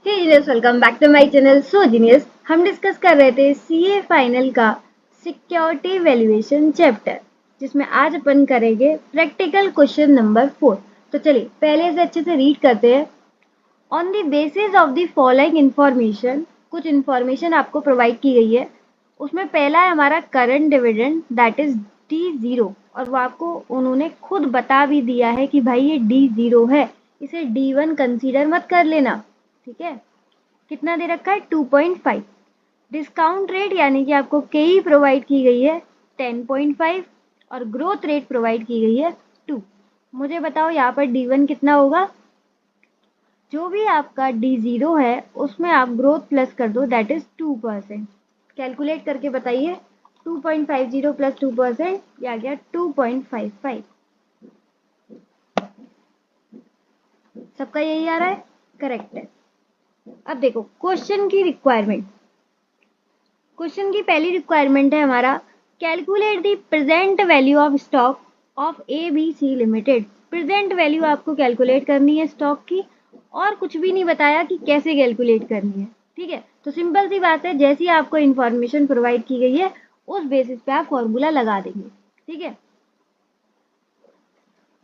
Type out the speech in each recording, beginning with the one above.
Genius, welcome back to my channel. So genius, हम discuss कर रहे थे सीए फाइनल का सिक्योरिटी वैल्यूएशन चैप्टर, जिसमें आज अपन करेंगे प्रैक्टिकल क्वेश्चन नंबर 4। तो चलिए पहले से अच्छे से रीड करते हैं। On the basis of the following information, कुछ इंफॉर्मेशन आपको प्रोवाइड की गई है। उसमें पहला है हमारा current dividend, that is D0, और वो आपको उन्होंने खुद बता भी दिया है कि भाई ये D0 है, इसे D1 कंसीडर मत कर लेना। ठीक है, कितना दे रखा है 2.5। डिस्काउंट रेट यानी कि आपको केई प्रोवाइड की गई है 10.5 और ग्रोथ रेट प्रोवाइड की गई है 2। मुझे बताओ यहाँ पर D1 कितना होगा। जो भी आपका D0 है उसमें आप ग्रोथ प्लस कर दो, दैट इज 2%। कैलकुलेट करके बताइए, 2.50 प्लस 2%, या गया 2.55। सबका यही आ रहा है, करेक्ट है। अब देखो क्वेश्चन की रिक्वायरमेंट। क्वेश्चन की पहली रिक्वायरमेंट है हमारा, calculate the present value of stock of ABC limited. Present value आपको कैलकुलेट करनी है स्टॉक की, और कुछ भी नहीं बताया कि कैसे कैलकुलेट करनी है। ठीक है, तो सिंपल सी बात है, जैसी आपको इंफॉर्मेशन प्रोवाइड की गई है उस बेसिस पे आप फॉर्मूला लगा देंगे। ठीक है,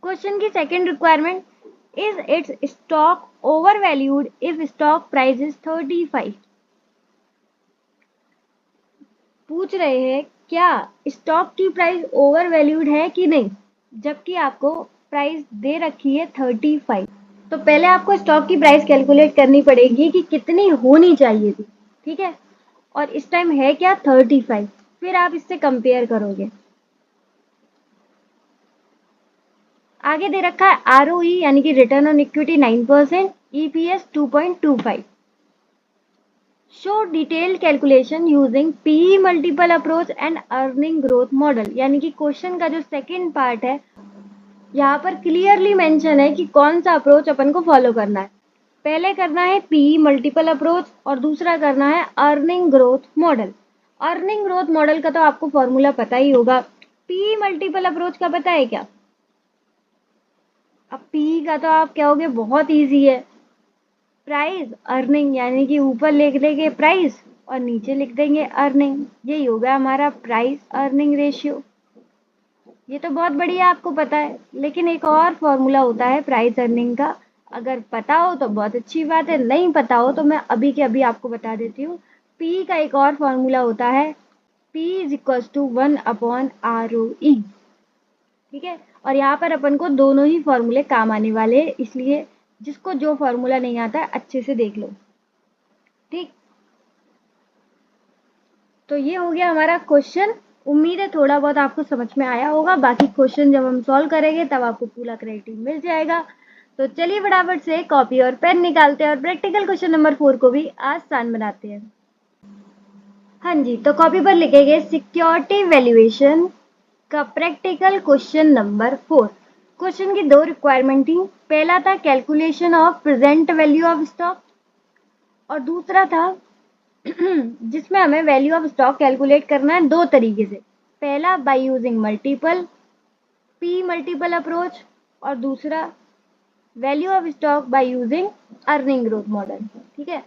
क्वेश्चन की second requirement, is it's stock over valued if stock price is 35। पूछ रहे हैं क्या स्टॉक की प्राइस ओवर वैल्यूड है कि नहीं, जबकि आपको प्राइस दे रखी है 35। तो पहले आपको स्टॉक की प्राइस कैलकुलेट करनी पड़ेगी कि कितनी होनी चाहिए थी। ठीक है, और इस टाइम है क्या 35, फिर आप इससे कंपेयर करोगे। आगे दे रखा है ROE यानी कि return on equity 9%, EPS 2.25। Show detailed calculation using PE multiple approach and earning growth model. यानी कि क्वेश्चन का जो सेकंड पार्ट है यहाँ पर क्लियरली मेंशन है कि कौन सा अप्रोच अपन को फॉलो करना है। पहले करना है PE मल्टीपल अप्रोच और दूसरा करना है earning growth model. Earning growth model का तो आपको फॉर्मूला पता ही होगा। PE मल्टीपल अप्रोच का पता है क्या? अब PE का तो आप कहोगे बहुत ईजी है, प्राइस अर्निंग, यानी कि ऊपर लिख देंगे प्राइस और नीचे लिख देंगे अर्निंग। यही होगा हमारा प्राइस अर्निंग रेशियो। ये तो बहुत बढ़िया आपको पता है, लेकिन एक और फॉर्मूला होता है प्राइस अर्निंग का। अगर पता हो तो बहुत अच्छी बात है, नहीं पता हो तो मैं अभी के अभी आपको बता देती हूँ। पी का एक और फॉर्मूला होता है, P is equal to 1/ROE। ठीक है, और यहाँ पर अपन को दोनों ही फॉर्मूले काम आने वाले हैं, इसलिए जिसको जो फॉर्मूला नहीं आता है अच्छे से देख लो। ठीक, तो ये हो गया हमारा क्वेश्चन। उम्मीद है थोड़ा बहुत आपको समझ में आया होगा। बाकी क्वेश्चन जब हम सॉल्व करेंगे तब आपको पूरा क्रेडिट मिल जाएगा। तो चलिए फटाफट से कॉपी और पेन निकालते हैं और प्रैक्टिकल क्वेश्चन नंबर 4 को भी आसान बनाते हैं। हाँ जी, तो कॉपी पर लिखेंगे सिक्योरिटी वैल्यूएशन का प्रैक्टिकल क्वेश्चन नंबर 4। क्वेश्चन की दो रिक्वायरमेंट थी। पहला था calculation of present value of stock, और दूसरा था जिसमें हमें वैल्यू ऑफ स्टॉक कैलकुलेट करना है दो तरीके से। पहला by using multiple P multiple approach, और दूसरा value of stock by using earning growth model. ठीक है,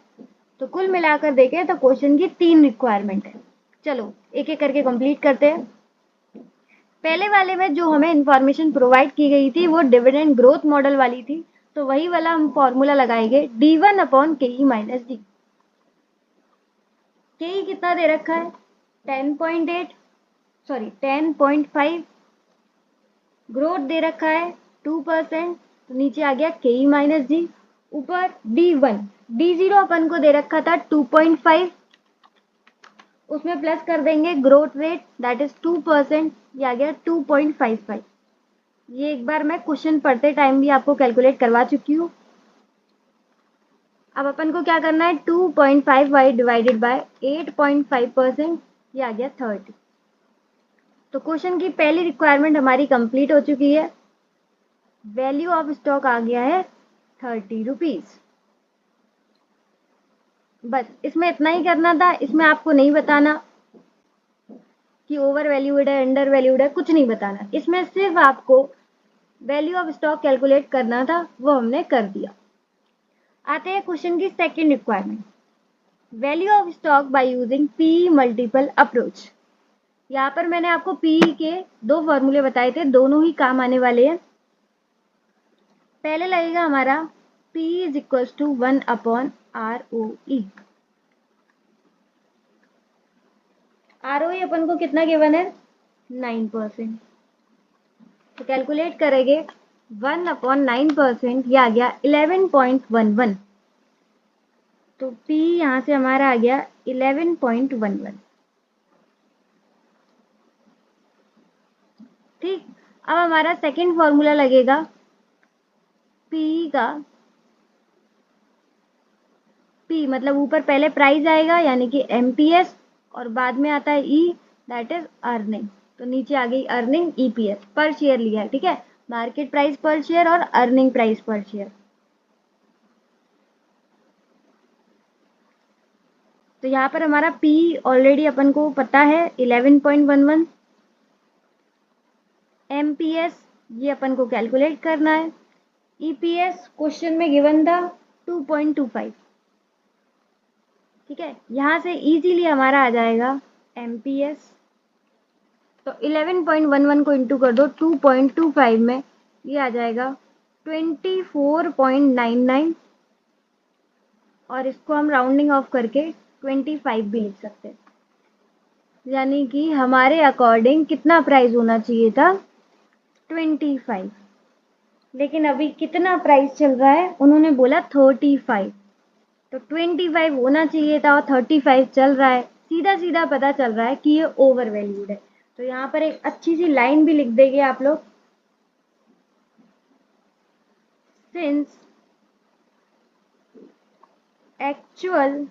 तो कुल मिलाकर देखें तो क्वेश्चन की 3 रिक्वायरमेंट है। चलो एक एक करके कंप्लीट करते हैं। पहले वाले में जो हमें इंफॉर्मेशन प्रोवाइड की गई थी वो डिविडेंड ग्रोथ मॉडल वाली थी, तो वही वाला हम फॉर्मूला लगाएंगे D1/KE-D। KE कितना दे रखा है 10.5, ग्रोथ दे रखा है 2%, तो नीचे आ गया KE-D। ऊपर D0 अपन को दे रखा था 2.5, उसमें प्लस कर देंगे ग्रोथ रेट, दैट इज 2%, ये आ गया 2.55। ये एक बार मैं क्वेश्चन पढ़ते टाइम भी आपको कैलकुलेट करवा चुकी हूँ। अब अपन को क्या करना है, 2.5 डिवाइडेड बाय 8.5%, ये आ गया 30। तो क्वेश्चन की पहली रिक्वायरमेंट हमारी कंप्लीट हो चुकी है। वैल्यू ऑफ स्टॉक आ गया है 30 रुपीज। बस इसमें इतना ही करना था। इसमें आपको नहीं बताना कि ओवर वैल्यूड है अंडर वैल्यूड है, कुछ नहीं बताना। इसमें सिर्फ आपको वैल्यू ऑफ स्टॉक कैलकुलेट करना था, वो हमने कर दिया। आते हैं क्वेश्चन की second requirement, value of stock by using P multiple approach. यहाँ पर मैंने आपको पी के दो फॉर्मूले बताए थे, दोनों ही काम आने वाले हैं। पहले लगेगा हमारा P is equals to 1/ROE। ROE अपन को कितना गिवन है, 9%। तो कैलकुलेट करेंगे 1/9%, यह आ गया 11.11। तो P यहाँ से हमारा आ गया 11.11। ठीक, अब हमारा सेकंड फॉर्मूला लगेगा P का, P मतलब ऊपर पहले प्राइस आएगा यानी कि MPS, और बाद में आता है E, दैट इज अर्निंग। तो नीचे आ गई अर्निंग, EPS पर शेयर लिया है, ठीक है, मार्केट प्राइस पर शेयर और अर्निंग प्राइस पर शेयर। तो यहाँ पर हमारा P ऑलरेडी अपन को पता है 11.11, MPS ये अपन को कैलकुलेट करना है, EPS क्वेश्चन में गिवन था 2.25। ठीक है, यहाँ से इजीली हमारा आ जाएगा MPS। तो 11.11 को इंटू कर दो 2.25 में, ये आ जाएगा 24.99, और इसको हम राउंडिंग ऑफ करके 25 भी लिख सकते हैं। यानी कि हमारे अकॉर्डिंग कितना प्राइस होना चाहिए था, 25। लेकिन अभी कितना प्राइस चल रहा है, उन्होंने बोला 35। तो 25 होना चाहिए था और 35 चल रहा है, सीधा सीधा पता चल रहा है कि ये ओवर वैल्यूड है। तो यहाँ पर एक अच्छी सी लाइन भी लिख देंगे आप लोग, सिंस एक्चुअल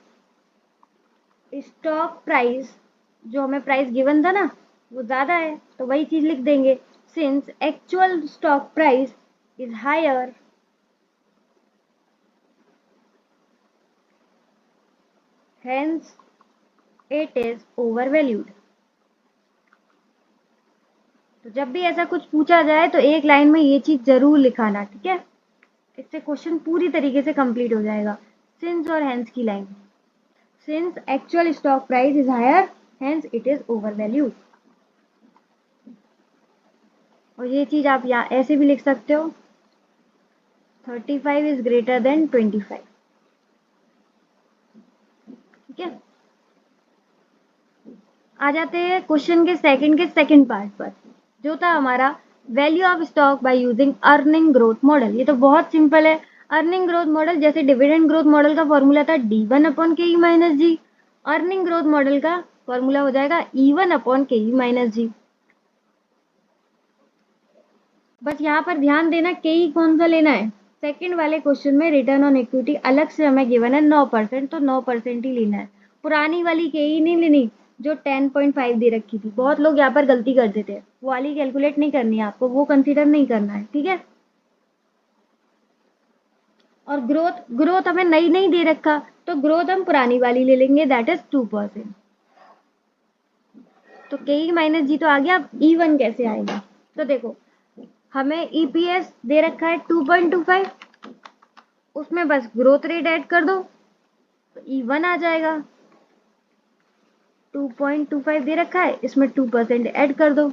स्टॉक प्राइस, जो हमें प्राइस गिवन था ना वो ज़्यादा है, तो वही चीज़ लिख देंगे, since actual stock price is higher hence it is overvalued। तो जब भी ऐसा कुछ पूछा जाए तो एक लाइन में ये चीज जरूर लिखाना, ठीक है, इससे क्वेश्चन पूरी तरीके से कंप्लीट हो जाएगा। सिंस और हेंस की line, since actual stock price is higher hence it is overvalued. और ये चीज आप यहाँ ऐसे भी लिख सकते हो, 35 इज ग्रेटर देन 25। ठीक है, आ जाते हैं क्वेश्चन के सेकंड पार्ट पर, जो था हमारा value of stock by using earning growth model. ये तो बहुत सिंपल है, अर्निंग ग्रोथ मॉडल जैसे डिविडेंड ग्रोथ मॉडल का फॉर्मूला था D1/KE-G, अर्निंग ग्रोथ मॉडल का फॉर्मूला हो जाएगा E1/KE-G। बस यहाँ पर ध्यान देना KE कौन सा लेना है, सेकंड वाले क्वेश्चन में रिटर्न ऑन इक्विटी अलग से हमें गिवन है 9%, तो 9% ही लेना है, पुरानी वाली KE नहीं लेनी जो 10.5 दे रखी थी। बहुत लोग यहाँ पर गलती कर देते हैं, वो वाली कैलकुलेट नहीं करनी है आपको, वो कंसीडर नहीं करना है, ठीक है। और ग्रोथ हमें नई नहीं दे रखा, तो ग्रोथ हम पुरानी वाली ले लेंगे, दैट इज 2%। तो KE-G तो आ गया। अब E1 कैसे आएगा, तो देखो हमें EPS दे रखा है 2.25, उसमें बस ग्रोथ रेट ऐड कर दो तो E1 आ जाएगा। 2.25 दे रखा है, इसमें 2% ऐड कर दो,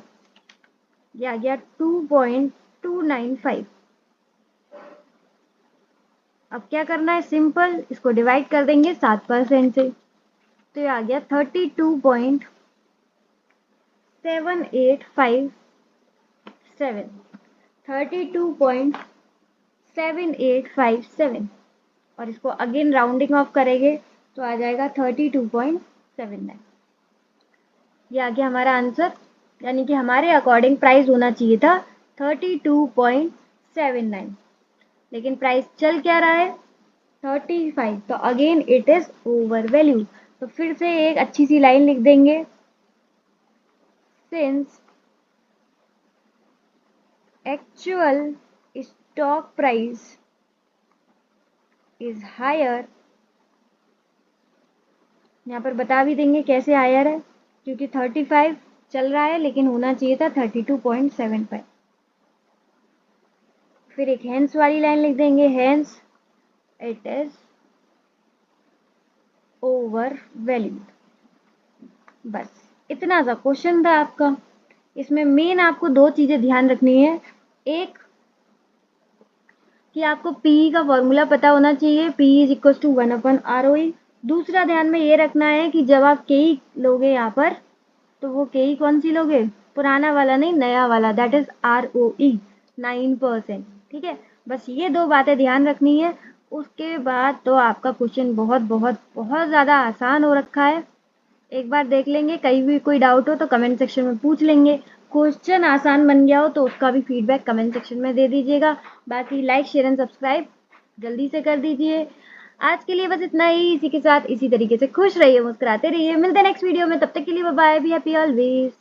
ये आ गया 2.295। अब क्या करना है, सिंपल, इसको डिवाइड कर देंगे 7% से, तो ये आ गया 32.7857, 32.7857, और इसको अगेन राउंडिंग ऑफ करेंगे तो आ जाएगा 32.79। ये आ गया हमारा आंसर, यानी कि हमारे अकॉर्डिंग प्राइस होना चाहिए था 32.79, लेकिन प्राइस चल क्या रहा है 35, तो again it is over value. तो फिर से एक अच्छी सी लाइन लिख देंगे, since actual stock price is higher, यहाँ पर बता भी देंगे कैसे हायर है, क्योंकि 35 चल रहा है लेकिन होना चाहिए था 32.75। फिर एक हेंस वाली लाइन लिख देंगे, हेंस इट इज ओवरवेल्यूड। बस इतना सा क्वेश्चन था आपका। इसमें मेन आपको दो चीजें ध्यान रखनी है। एक कि आपको पी का फॉर्मूला पता होना चाहिए, P is equal to 1/ROE। दूसरा ध्यान में ये रखना है कि जब आप के लोगे यहाँ पर, तो वो के कौन सी लोगे, पुराना वाला नहीं, नया वाला, दैट इज ROE 9%। ठीक है, बस ये दो बातें ध्यान रखनी है। उसके बाद तो आपका क्वेश्चन बहुत बहुत बहुत ज़्यादा आसान हो रखा है। एक बार देख लेंगे, कहीं भी कोई डाउट हो तो कमेंट सेक्शन में पूछ लेंगे। क्वेश्चन आसान बन गया हो तो उसका भी फीडबैक कमेंट सेक्शन में दे दीजिएगा। बाकी लाइक शेयर एंड सब्सक्राइब जल्दी से कर दीजिए। आज के लिए बस इतना ही। इसी के साथ इसी तरीके से खुश रहिए, मुस्कुराते रहिए। मिलते हैं नेक्स्ट वीडियो में, तब तक के लिए bye bye, be happy always.